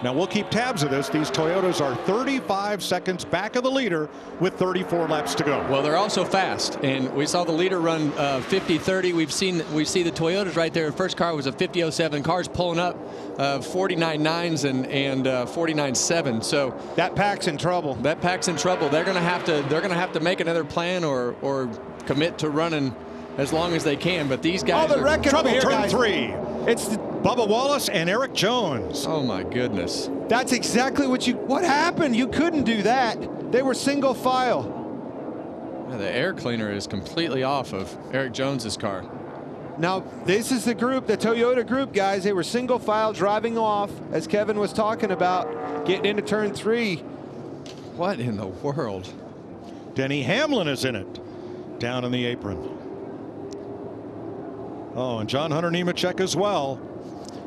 Now we'll keep tabs of this. These Toyotas are 35 seconds back of the leader with 34 laps to go. Well, they're also fast, and we saw the leader run 50-30. We see the Toyotas right there. The first car was a 50-07. Cars pulling up 49.9s and 49.7. So that pack's in trouble. That pack's in trouble. They're going to have to make another plan or commit to running as long as they can. But these guys are in trouble. Here, turn guys. 3. It's Bubba Wallace and Erik Jones. Oh my goodness. That's exactly what happened. You couldn't do that. They were single file. Yeah, the air cleaner is completely off of Erik Jones's car. Now, this is the group, the Toyota group, guys. They were single file driving off, as Kevin was talking about, getting into turn 3. What in the world? Denny Hamlin is in it, down in the apron. Oh, and Hunter Nemechek as well.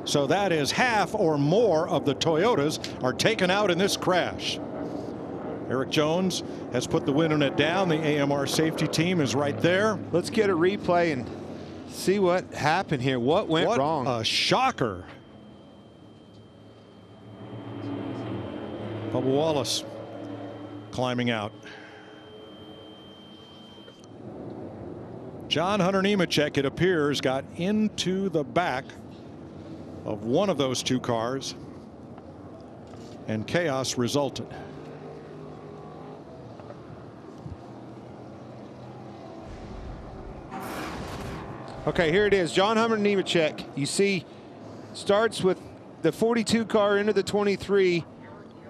So that is half or more of the Toyotas are taken out in this crash. Erik Jones has put the win on it down. The AMR safety team is right there. Let's get a replay and see what happened here. What went wrong? A shocker. Bubba Wallace climbing out. Hunter Nemechek, it appears, got into the back of one of those two cars, and chaos resulted. Okay, here it is. Hunter Nemechek. You see, starts with the 42 car into the 23.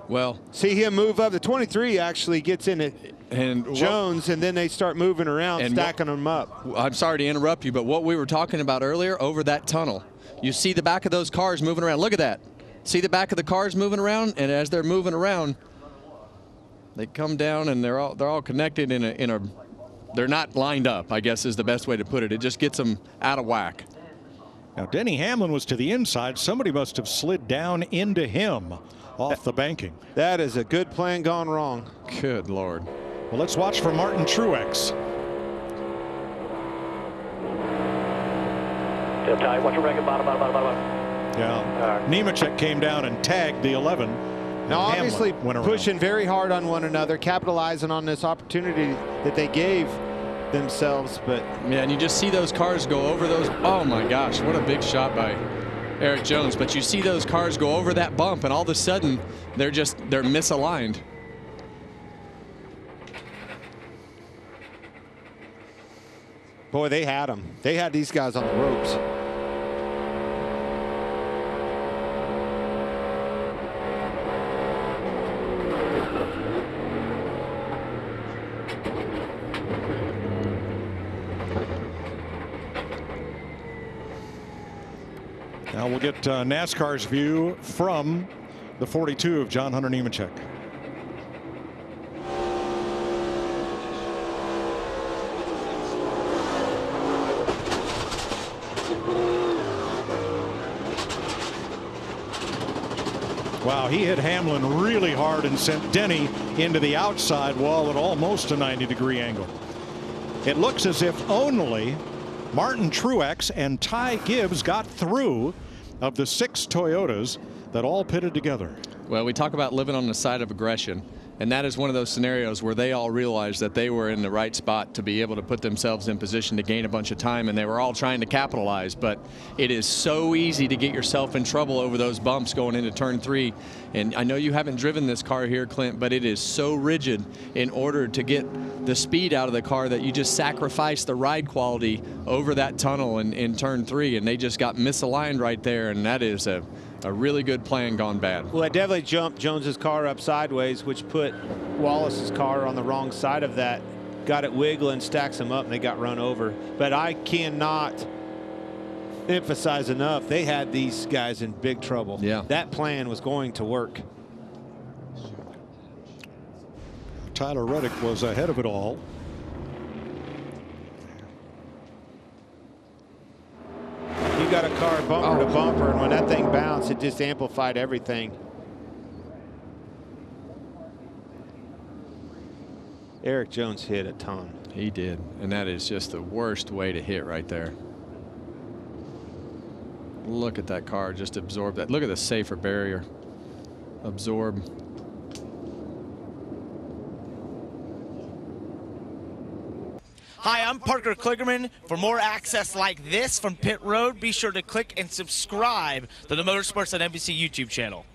Well, see him move up. The 23 actually gets in it. And Jones, and then they start moving around, stacking them up. I'm sorry to interrupt you, but what we were talking about earlier over that tunnel, you see the back of those cars moving around. Look at that. See the back of the cars moving around, and as they're moving around, they come down and they're all connected in a they're not lined up, I guess is the best way to put it. It just gets them out of whack. Now Denny Hamlin was to the inside. Somebody must have slid down into him off the banking. That is a good plan gone wrong. Good Lord. Well, let's watch for Martin Truex. Watch your record, bottom. Yeah. Nemechek came down and tagged the 11. Now, obviously, pushing very hard on one another, capitalizing on this opportunity that they gave themselves. But yeah, and you just see those cars go over those. Oh my gosh, what a big shot by Erik Jones. But you see those cars go over that bump, and all of a sudden they're misaligned. Boy, they had them. They had these guys on the ropes. Now we'll get NASCAR's view from the 42 of Hunter Nemechek. Wow, he hit Hamlin really hard and sent Denny into the outside wall at almost a 90-degree angle. It looks as if only Martin Truex and Ty Gibbs got through of the 6 Toyotas that all pitted together. Well, we talk about living on the side of aggression, and that is one of those scenarios where they all realized that they were in the right spot to be able to put themselves in position to gain a bunch of time, and they were all trying to capitalize. But it is so easy to get yourself in trouble over those bumps going into turn 3. And I know you haven't driven this car here, Clint, but it is so rigid in order to get the speed out of the car that you just sacrifice the ride quality over that tunnel in turn 3, and they just got misaligned right there, and that is a really good plan gone bad. Well, it definitely jumped Jones's car up sideways, which put Wallace's car on the wrong side of that. Got it wiggling, stacks them up, and they got run over. But I cannot emphasize enough, they had these guys in big trouble. Yeah. That plan was going to work. Tyler Reddick was ahead of it all. You got a car bumper to bumper, and when that thing bounced, it just amplified everything. Erik Jones hit a ton. He did, and that is just the worst way to hit right there. Look at that car just absorb that. Look at the safer barrier. absorb. Hi, I'm Parker Kligerman. For more access like this from Pit Road, be sure to click and subscribe to the Motorsports on NBC YouTube channel.